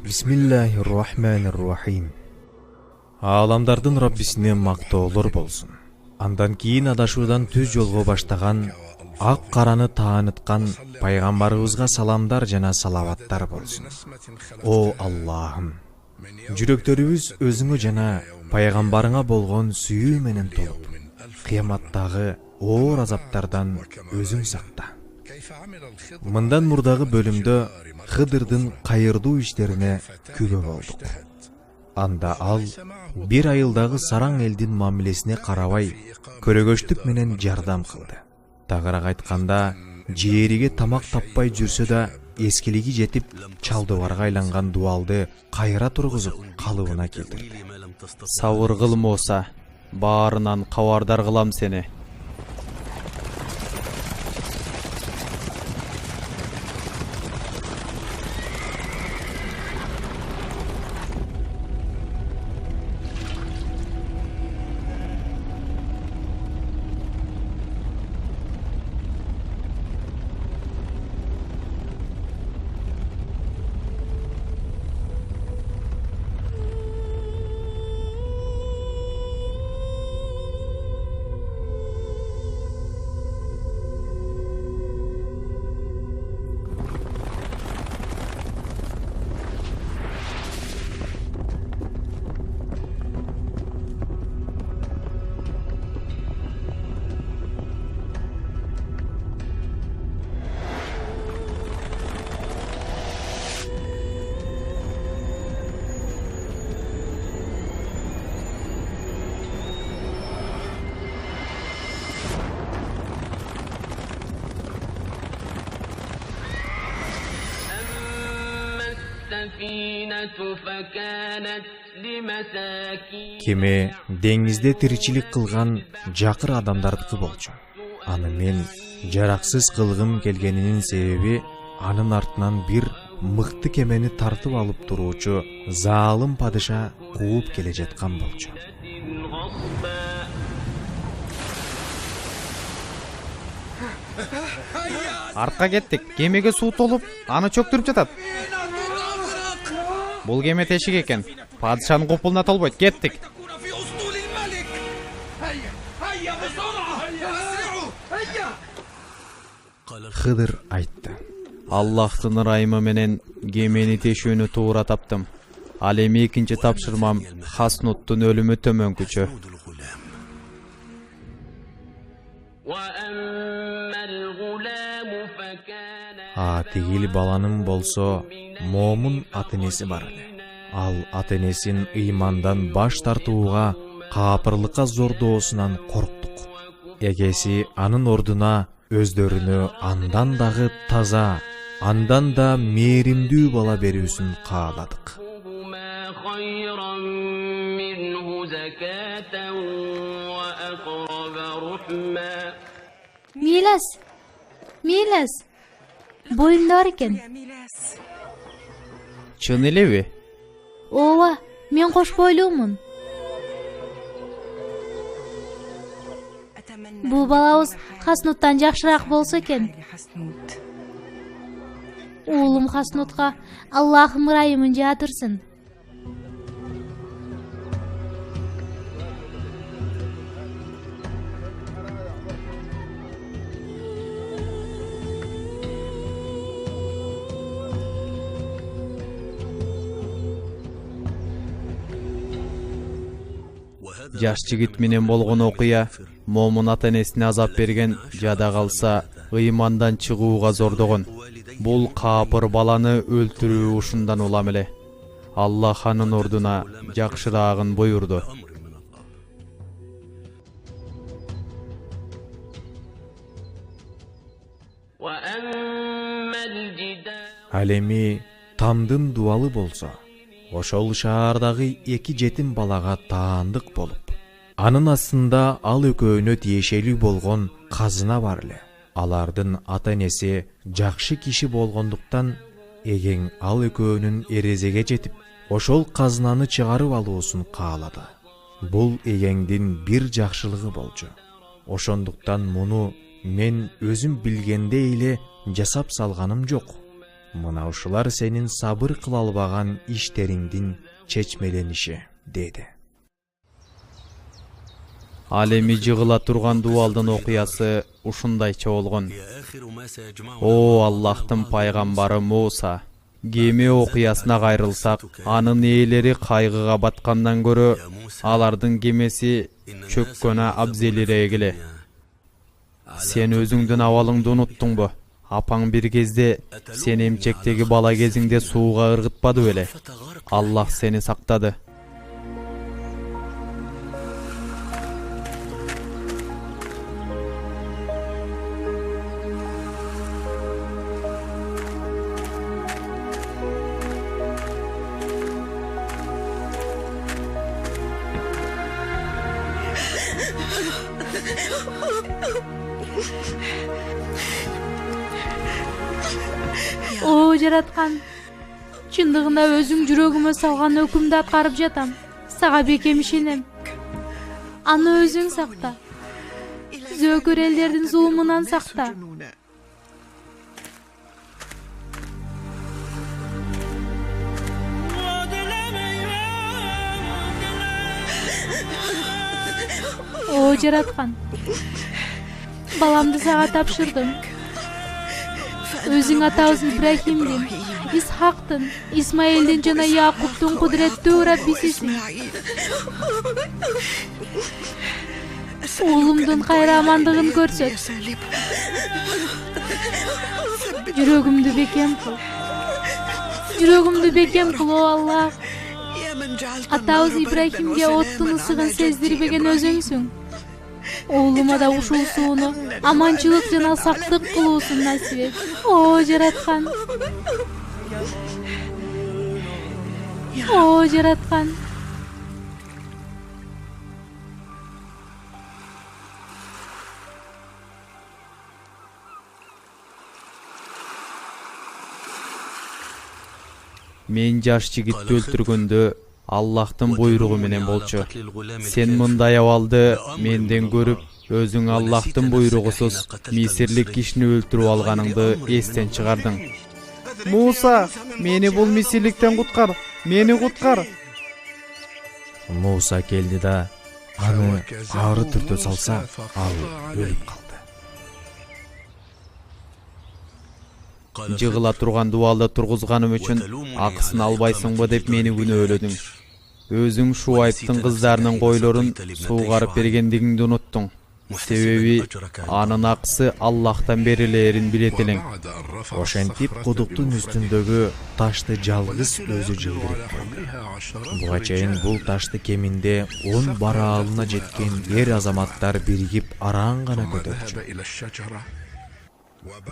Бисмиллахир-рахманир-рахим. Ааламдардын Раббисине мактоолор болсун. Андан кийин адашуудан түз жолго баштаган, ак караны тааныткан пайгамбарыбызга саламдар жана салаваттар болсун. О Аллахым, жүрөктөрүбүз өзүңө жана пайгамбарыңа болгон сүйүү менен толуп, кыяматтагы оор азаптардан өзүң сакта. Мындан мурдагы бөлүмдө Хыдырдын кайырдуу иштерине күбө болдук. Анда ал бир айылдагы сараң элдин мамилесине карабай, көрөгөчтүк менен жардам кылды. Тагыраак айтканда, жээриге тамак таппай жүрсө да, эскилиги жетип, чалдыбарга айланган дубалды кайра тургузуп, калыбына келтирди. Сабыр кыл Муса, баарынан кабардар кылам сени. Кеме деңизде тиричилик кылган жакыр адамдардыкы болчу. Аны мен жараксыз кылгым келгенинин себеби, анын артынан бир мыкты кемени тартып алып туруучу заалым падыша кууп келе жаткан болчу. Арка кеттик. Кемеге суу толуп, аны чөктүрүп жатат. Бул кеме тешик экен. Падышанын купулуна толбойт. Кеттик. Хыдыр айтты. Аллахтын ырайымы менен кемени тешүүнү туура таптым. Ал эми экинчи тапшырмам Хаснуттун өлүмү төмөнкүчө. Тигил баланын болсо момун ата-энеси бар эле. Ал ата-энесин ыймандан баш тартууга, капырлыкка зордоосунан корктук. Эгеси анын ордуна өздөрүнө андан дагы таза, андан да мээримдүү бала берүүсүн кааладык. Милас, боюмдар экен. Чын элеби? Ооба, мен кош бойлуумун. Бул балабыз Хаснуттан жакшыраак болсо экен. Уулум Хаснутка Аллахым ырайымын жаатырсын. Жаш жигит менен болгон окуя момун ата-энесине азап берген, жада калса ыймандан чыгууга зордогон. Бул капыр баланы өлтүрүү ушундан улам эле. Аллах анын ордуна жакшыраагын буйурду. Ал эми тамдын дубалы болсо, ошол шаардагы эки жетим балага таандык болуп, анын астында ал экөөнө тиешелүү болгон казына бар эле. Алардын ата-энеси жакшы киши болгондуктан, эгең ал экөөнүн эрезеге жетип, ошол казынаны чыгарып алуусун каалады. Бул эгеңдин бир жакшылыгы болчу. Ошондуктан муну мен өзүм билгендей эле жасап салганым жок. Мына ушулар сенин сабыр кыла албаган иштериңдин чечмелениши, деди. Ал эми жыгыла турган дубалдын окуясы ушундайча болгон. О Аллахтын пайгамбары Муса, кеме окуясына кайрылсак, анын ээлери кайгыга баткандан көрө алардын кемеси чөккөнө абзелирээк эле. Сен өзүңдүн абалыңды унуттуңбу? Апаң бир кезде сен эмчектеги бала кезиңде сууга ыргытпады беле? Аллах сени сактады. О жараткан, чындыгында өзүң жүрөгүмө салган өкүмдү аткарып жатам. Сага бекем ишенем. Аны өзүң сакта. Зөөкөр элдердин зулумунан сакта. О жараткан, баламды сага тапшырдым. Өзүң атабыз Ибрахимдин, Исхактын, Исмаилдин жана Якуптун кудуреттүү Раббисисиң. Уулумдун кайрамандыгын көрсөт. Жүрөгүмдү бекем кыл. Жүрөгүмдү бекем кыл, о Аллах. Атабыз Ибрахимге оттун ысыгын сездирбеген өзүңсүң. Уулума да ушул сууну аманчылык жана сактык кылуусун насип эт. О жараткан. О жараткан. Мен жаш жигитти өлтүргөндө Аллахтын буйругу менен болчу. Сен мындай абалды менден көрүп, өзүң Аллахтын буйругусуз мисирлик кишини өлтүрүп алганыңды эстен чыгардың. Муса, мени бул мисирликтен куткар, мени куткар. Муса келди да аны ары түртө салса, ал өлүп калды. Жыгыла турган дубалды тургузганым үчүн акысын албайсыңбы деп мени күнөөлөдүң. Өзүң Шуайптын кыздарынын койлорун суугарып бергендигиңди унуттуң. Себеби анын акысы Аллахтан берилерин билет элең. Ошентип кудуктун үстүндөгү ташты жалгыз өзү жылдырып койду. Буга чейин бул ташты кеминде 10 бараалына жеткен эр азаматтар биригип араң гана көтөрчү.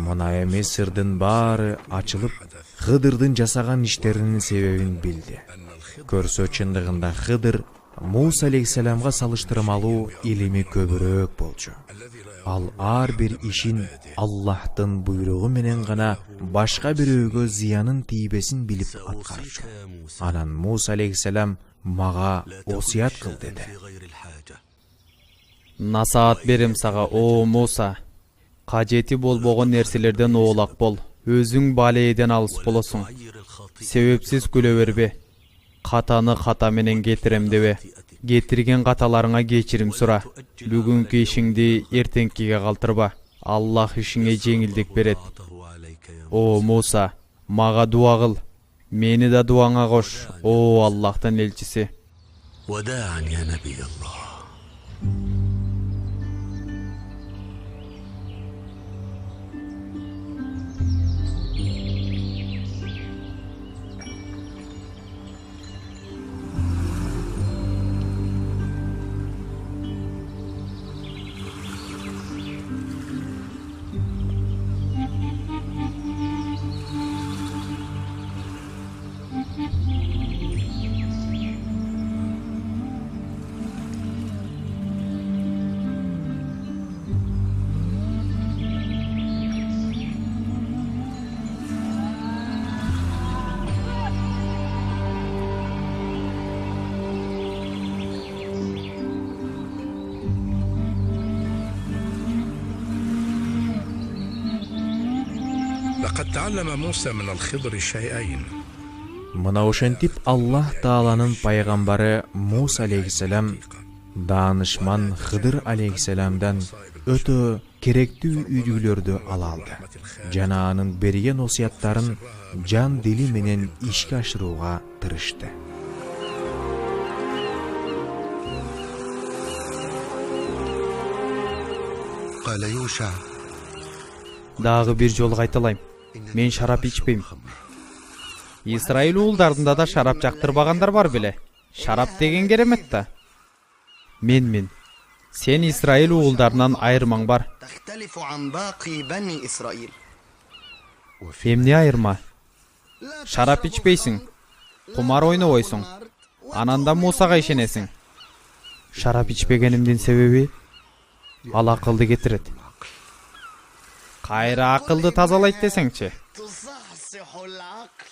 Мына эми сырдын баары ачылып, Хыдырдын жасаган иштеринин себебин билди. Көрсө чындыгында Хыдыр Муса алейхиссаламга салыштырмалуу илими көбүрөөк болчу. Ал ар бир ишин Аллахтын буйругу менен гана башка бирөөгө зыянын тийбесин билип аткарчу. Анан Муса алейхиссалам мага осуят кыл деди. Насаат берем сага, о Муса. Кажети болбогон нерселерден оолак бол. Өзүң балээден алыс болосуң. Себепсиз күлө бербе. Катаны ката менен кетирем дебе. Кетирген каталарыңа кечирим сура. Бүгүнкү ишиңди эртеңкиге калтырба. Аллах ишиңе жеңилдик берет. О Муса, мага дуа кыл. Мени да дуаңа кош, о Аллахтын элчиси. لقد تعلم موسى من الخضر شيئين. Мына ошентип Аллах Тааланын пайгамбары Муса алейхиссалам даанышман Хыдыр алейхиссаламдан өтө керектүү үйдүлөрдү ала алды. Жана анын берген осуяттарын жан дили менен ишке ашырууга тырышты. قال يوشع Дагы бир жолу кайталайм. Мен шарап ичпейм. Исраил уулдарында да шарап жактырбагандар бар беле? Шарап деген керемет да. Мен. Сен Исраил уулдарынан айырмаң бар. تختلف عن باقي بني إسرائيل. Эмне айырма? Шарап ичпейсиң. Кумар ойнобойсуң. Анан да Мусага ишенесиң. Шарап ичпегенимдин себеби ал акылды кетирет. Кайра акылды тазалайт десеңчи. تصحصح العقل.